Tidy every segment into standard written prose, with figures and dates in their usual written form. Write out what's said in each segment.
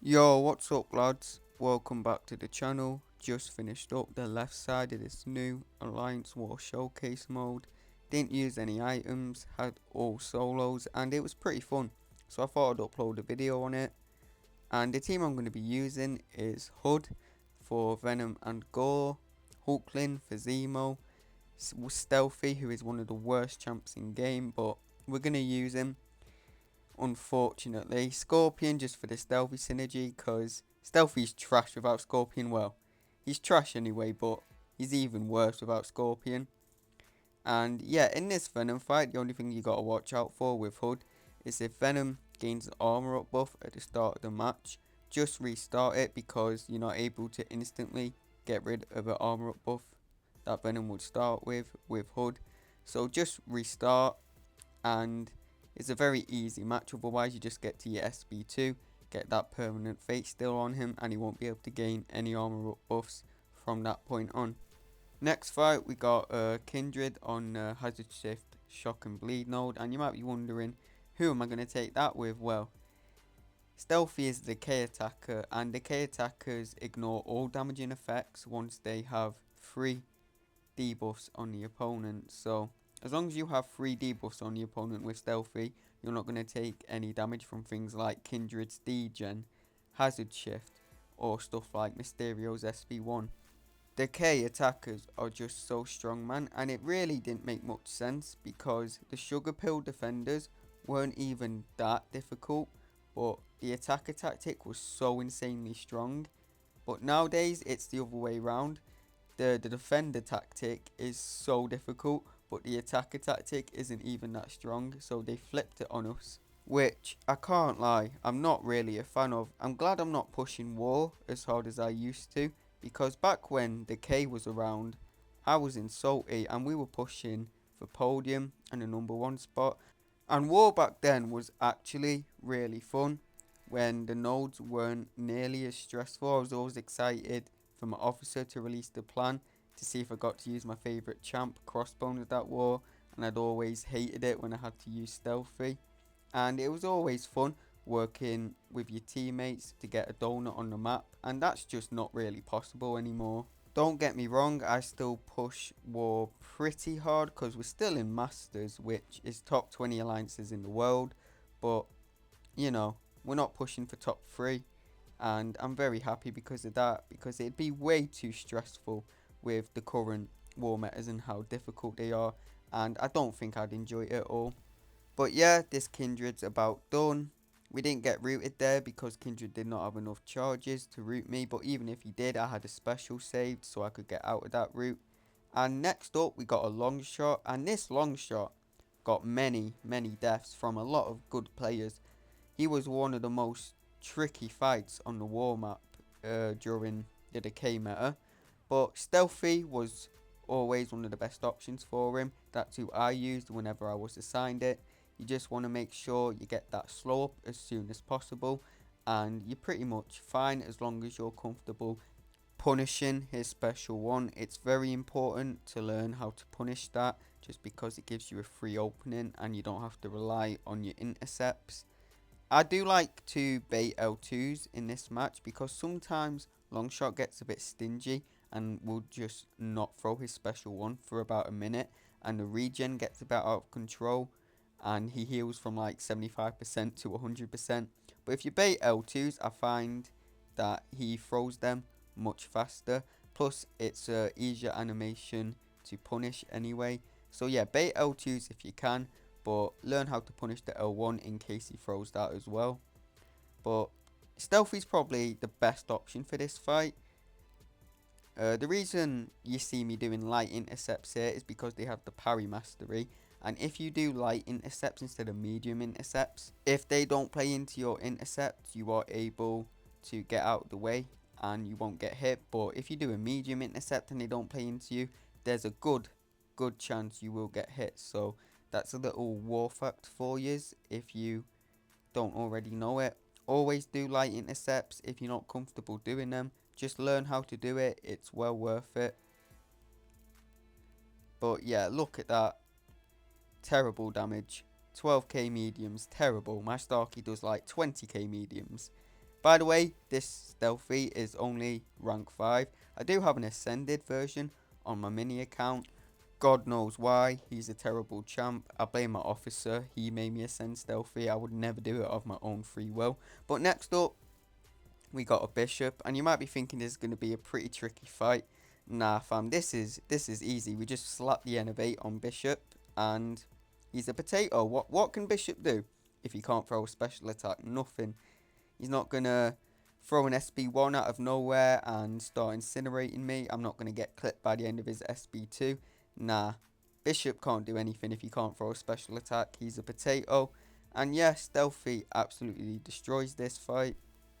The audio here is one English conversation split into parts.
Yo, what's up lads? Welcome back to the channel. Just finished up the left side of this new Alliance War Showcase mode. Didn't use any items, had all solos, and it was pretty fun. So I thought I'd upload a video on it. And the team I'm going to be using is Hood for Venom and Gore, Hulkling for Zemo, Stealthy, who is one of the worst champs in game, but we're going to use him. Unfortunately, Scorpion just for the Stealthy synergy, because Stealthy's trash without Scorpion. Well, he's trash anyway, but he's even worse without Scorpion. And yeah, in this Venom fight, the only thing you gotta watch out for with Hood is if Venom gains an armor up buff at the start of the match, just restart it, because you're not able to instantly get rid of an armor up buff that Venom would start with Hood. So just restart, and it's a very easy match. Otherwise you just get to your SB2, get that permanent fate still on him, and he won't be able to gain any armor up buffs from that point on. Next fight we got Kindred on Hazard Shift Shock and Bleed node, and you might be wondering, who am I going to take that with? Well, Stealthy is the Decay attacker, and Decay attackers ignore all damaging effects once they have 3 debuffs on the opponent. So as long as you have 3 debuffs on the opponent with Stealthy, you're not going to take any damage from things like Kindred's degen, Hazard Shift, or stuff like Mysterio's SB1. Decay attackers are just so strong, man, and it really didn't make much sense because the Sugar Pill defenders weren't even that difficult, but the attacker tactic was so insanely strong. But nowadays it's the other way around. The defender tactic is so difficult, but the attacker tactic isn't even that strong, so they flipped it on us, which I can't lie, I'm not really a fan of. I'm glad I'm not pushing War as hard as I used to, because back when Decay was around, I was in Salty and we were pushing for podium and a #1 spot. And War back then was actually really fun when the nodes weren't nearly as stressful. I was always excited for my officer to release the plan to see if I got to use my favourite champ, Crossbone, at that war, and I'd always hated it when I had to use Stealthy. And it was always fun working with your teammates to get a donut on the map, and that's just not really possible anymore. Don't get me wrong, I still push War pretty hard because we're still in Masters, which is top 20 alliances in the world, but you know, we're not pushing for top 3, and I'm very happy because of that, because it'd be way too stressful with the current war metas and how difficult they are, and I don't think I'd enjoy it at all. But yeah, this Kindred's about done. We didn't get rooted there because Kindred did not have enough charges to root me, but even if he did, I had a special saved so I could get out of that route. And next up we got a Longshot, and this Longshot got many deaths from a lot of good players. He was one of the most tricky fights on the war map during the Decay meta, but Stealthy was always one of the best options for him. That's who I used whenever I was assigned it. You just want to make sure you get that slow up as soon as possible, and you're pretty much fine as long as you're comfortable punishing his special one. It's very important to learn how to punish that, just because it gives you a free opening and you don't have to rely on your intercepts. I do like to bait L2s in this match because sometimes Longshot gets a bit stingy and will just not throw his special one for about a minute, and the regen gets a bit out of control and he heals from like 75% to 100%. But if you bait L2s, I find that he throws them much faster. Plus, it's a easier animation to punish anyway. So yeah, bait L2s if you can, but learn how to punish the L1 in case he throws that as well. But Stealthy's probably the best option for this fight. The reason you see me doing light intercepts here is because they have the parry mastery, and if you do light intercepts instead of medium intercepts, if they don't play into your intercept, you are able to get out of the way and you won't get hit. But if you do a medium intercept and they don't play into you, there's a good chance you will get hit. So that's a little war fact for you if you don't already know it. Always do light intercepts if you're not comfortable doing them. Just learn how to do it, it's well worth it. But yeah, look at that. Terrible damage. 12k mediums, terrible. My Starkey does like 20k mediums. By the way, this stealthy is only rank 5. I do have an ascended version on my mini account. God knows why. He's a terrible champ. I blame my officer. He made me ascend stealthy. I would never do it of my own free will. But next up, we got a bishop, and you might be thinking this is going to be a pretty tricky fight. Nah, fam, this is easy. We just slap the innovate on bishop, and he's a potato. What can bishop do if he can't throw a special attack? Nothing. He's not gonna throw an SB1 out of nowhere and start incinerating me. I'm not gonna get clipped by the end of his SB2. Nah, bishop can't do anything if he can't throw a special attack. He's a potato, and yeah, stealthy absolutely destroys this fight.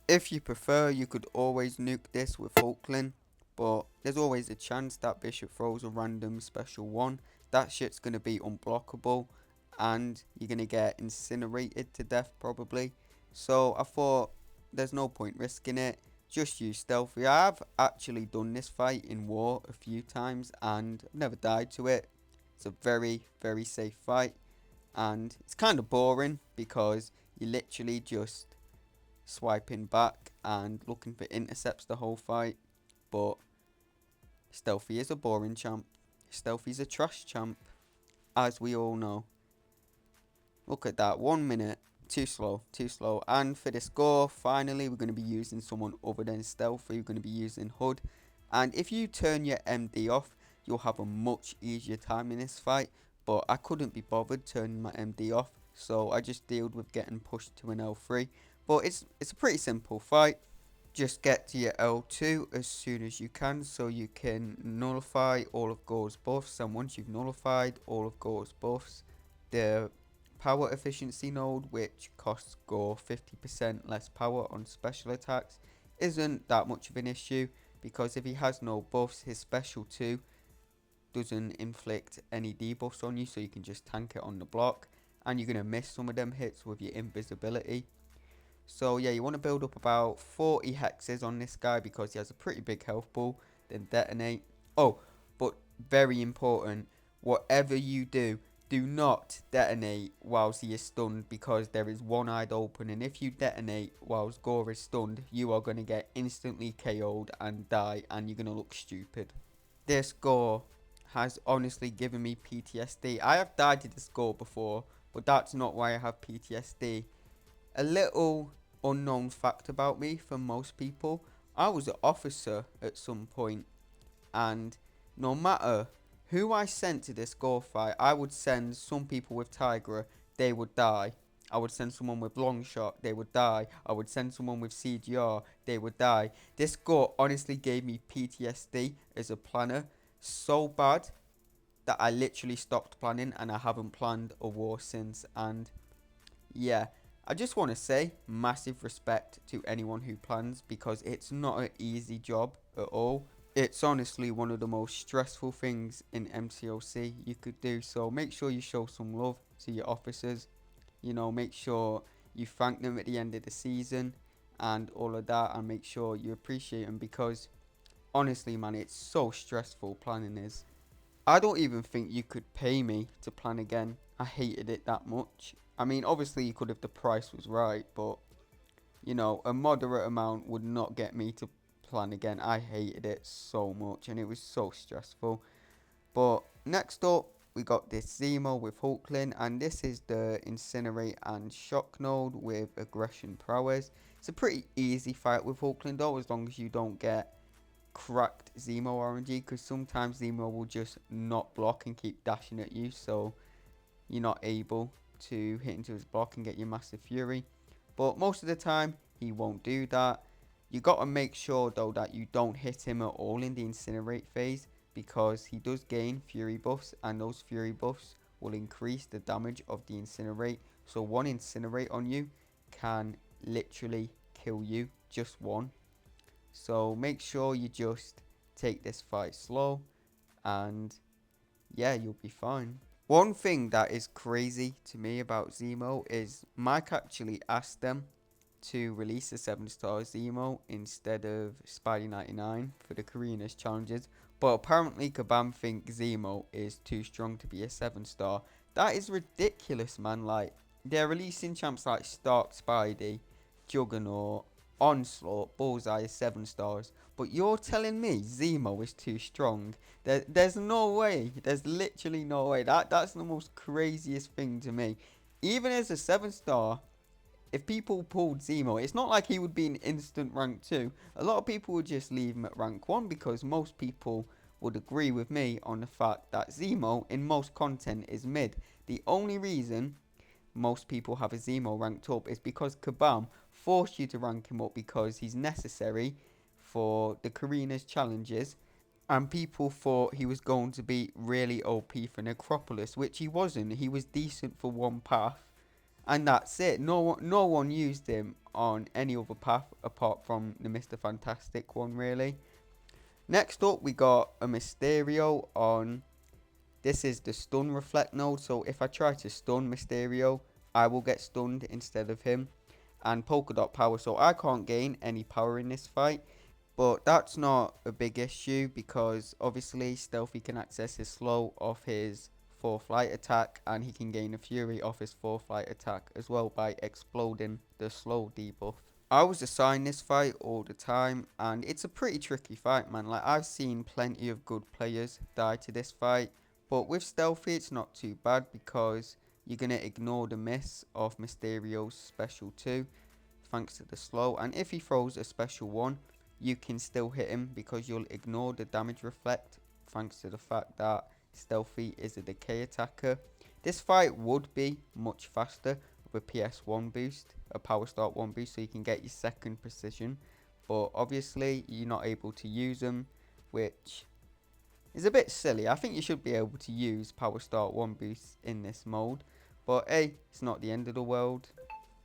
If you prefer, you could always nuke this with Hulkling, but there's always a chance that bishop throws a random special one. That shit's going to be unblockable, and you're going to get incinerated to death probably. So I thought there's no point risking it. Just use stealthy. I have actually done this fight in war a few times, and I've never died to it. It's a very, very safe fight, and it's kind of boring because you literally just swiping back and looking for intercepts the whole fight. But stealthy is a boring champ. Stealthy's a trash champ, as we all know. Look at that, 1 minute. Too slow, too slow. And for this Gore, finally, we're going to be using someone other than stealthy. We're going to be using Hood. And if you turn your MD off, you'll have a much easier time in this fight. But I couldn't be bothered turning my MD off, so I just dealt with getting pushed to an L3. But it's a pretty simple fight. Just get to your L2 as soon as you can so you can nullify all of Gore's buffs. And once you've nullified all of Gore's buffs, the power efficiency node, which costs Gore 50% less power on special attacks, isn't that much of an issue, because if he has no buffs, his special 2 doesn't inflict any debuffs on you, so you can just tank it on the block, and you're going to miss some of them hits with your invisibility. So yeah, you want to build up about 40 hexes on this guy because he has a pretty big health pool. Then detonate. Oh, but very important, whatever you do, do not detonate whilst he is stunned, because there is one eye open, and if you detonate whilst Gore is stunned, you are going to get instantly KO'd and die, and you're going to look stupid. This Gore has honestly given me PTSD. I have died to this Gore before, but that's not why I have PTSD. A little unknown fact about me for most people, I was an officer at some point, and no matter who I sent to this Gore fight, I would send some people with Tigra, they would die. I would send someone with Longshot, they would die. I would send someone with CGR, they would die. This Gore honestly gave me PTSD as a planner so bad that I literally stopped planning, and I haven't planned a war since. And yeah, I just want to say massive respect to anyone who plans, because it's not an easy job at all. It's honestly one of the most stressful things in MCOC you could do. So make sure you show some love to your officers. You know, make sure you thank them at the end of the season and all of that, and make sure you appreciate them, because honestly, man, it's so stressful planning is. I don't even think you could pay me to plan again. I hated it that much. I mean, obviously you could if the price was right, but you know, a moderate amount would not get me to plan again. I hated it so much, and it was so stressful. But next up, we got this Zemo with Hulkling, and this is the Incinerate and Shock node with Aggression Prowess. It's a pretty easy fight with Hulkling though, as long as you don't get cracked Zemo RNG, because sometimes Zemo will just not block and keep dashing at you, so you're not able to hit into his block and get your massive fury. But most of the time he won't do that. You got to make sure though that you don't hit him at all in the incinerate phase, because he does gain fury buffs, and those fury buffs will increase the damage of the incinerate. So one incinerate on you can literally kill you, just one. So make sure you just take this fight slow, and yeah, you'll be fine. One thing that is crazy to me about Zemo is Mike actually asked them to release a 7-star Zemo instead of Spidey 99 for the Koreanist challenges, but apparently Kabam thinks Zemo is too strong to be a 7-star. That is ridiculous, man. Like, they're releasing champs like Stark Spidey, Juggernaut, Onslaught, Bullseye is 7 stars. But you're telling me Zemo is too strong? There's no way. There's literally no way. That's the most craziest thing to me. Even as a 7 star, if people pulled Zemo, it's not like he would be an instant rank 2. A lot of people would just leave him at rank 1 because most people would agree with me on the fact that Zemo in most content is mid. The only reason most people have a Zemo ranked up is because Kabam forced you to rank him up because he's necessary for the Karina's challenges, and people thought he was going to be really OP for Necropolis, which he wasn't. He was decent for one path, and that's it. No one used him on any other path apart from the Mr. Fantastic one, really. Next up, we got a Mysterio on. This is the stun reflect node, so if I try to stun Mysterio, I will get stunned instead of him. And polka dot power, so I can't gain any power in this fight. But that's not a big issue because obviously Stealthy can access his slow off his 4th light attack, and he can gain a fury off his 4th light attack as well by exploding the slow debuff. I was assigned this fight all the time, and it's a pretty tricky fight, man. Like, I've seen plenty of good players die to this fight, but with Stealthy it's not too bad because you're going to ignore the miss of Mysterio's special 2 thanks to the slow, and if he throws a special 1 you can still hit him because you'll ignore the damage reflect thanks to the fact that Stealthy is a decay attacker. This fight would be much faster with a PS1 boost, a power start 1 boost, so you can get your 2nd precision, but obviously you're not able to use them, which is a bit silly. I think you should be able to use power start 1 boost in this mode, but hey, it's not the end of the world.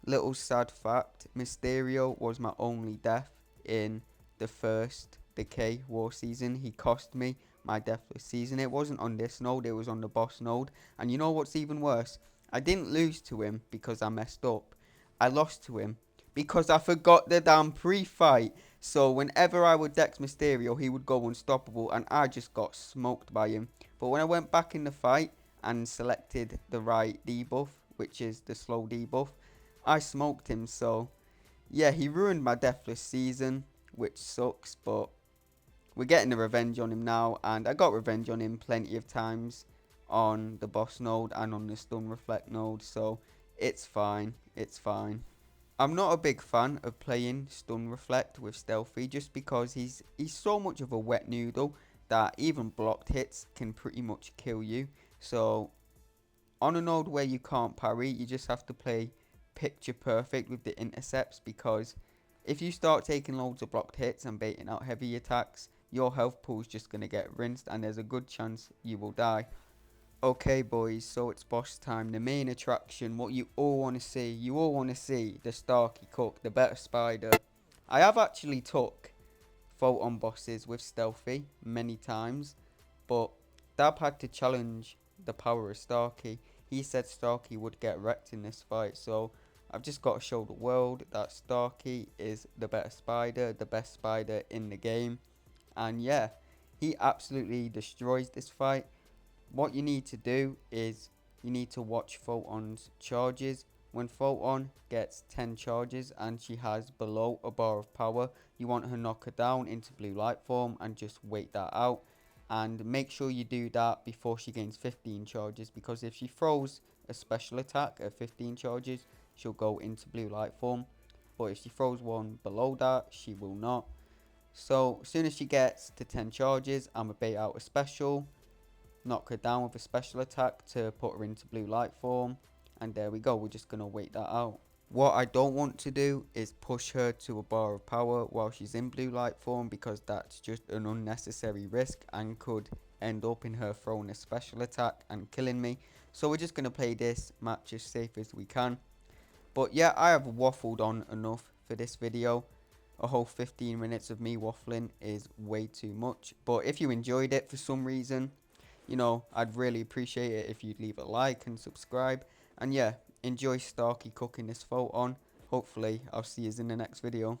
Little sad fact, Mysterio was my only death in the first Decay War season. He cost me my deathless season. It wasn't on this node, it was on the boss node. And you know what's even worse? I didn't lose to him because I messed up. I lost to him because I forgot the damn pre-fight. So whenever I would dex Mysterio, he would go unstoppable and I just got smoked by him. But when I went back in the fight and selected the right debuff, which is the slow debuff, I smoked him. So yeah, he ruined my deathless season, which sucks, but we're getting the revenge on him now, and I got revenge on him plenty of times on the boss node and on the stun reflect node, so it's fine, it's fine. I'm not a big fan of playing stun reflect with Stealthy just because he's so much of a wet noodle that even blocked hits can pretty much kill you. So on a node where you can't parry, you just have to play picture perfect with the intercepts, because if you start taking loads of blocked hits and baiting out heavy attacks, your health pool is just going to get rinsed and there's a good chance you will die. Okay boys, so it's boss time, the main attraction, what you all want to see. You all want to see the Starkey Cook, the better spider. I have actually took photon bosses with Stealthy many times, but Dab had to challenge the power of Starkey. He said Starkey would get wrecked in this fight, so I've just got to show the world that Starkey is the better spider, the best spider in the game. And yeah, he absolutely destroys this fight. What you need to do is you need to watch Photon's charges. When Photon gets 10 charges and she has below a bar of power, you want to knock her down into blue light form and just wait that out. And make sure you do that before she gains 15 charges, because if she throws a special attack at 15 charges, she'll go into blue light form. But if she throws one below that, she will not. So as soon as she gets to 10 charges, I'm going to bait out a special, knock her down with a special attack to put her into blue light form, and there we go. We're just going to wait that out. What I don't want to do is push her to a bar of power while she's in blue light form, because that's just an unnecessary risk and could end up in her throwing a special attack and killing me. So we're just going to play this match as safe as we can. But yeah, I have waffled on enough for this video. A whole 15 minutes of me waffling is way too much. But if you enjoyed it for some reason, you know, I'd really appreciate it if you'd leave a like and subscribe. And yeah, enjoy Starkey cooking this photon. Hopefully, I'll see you in the next video.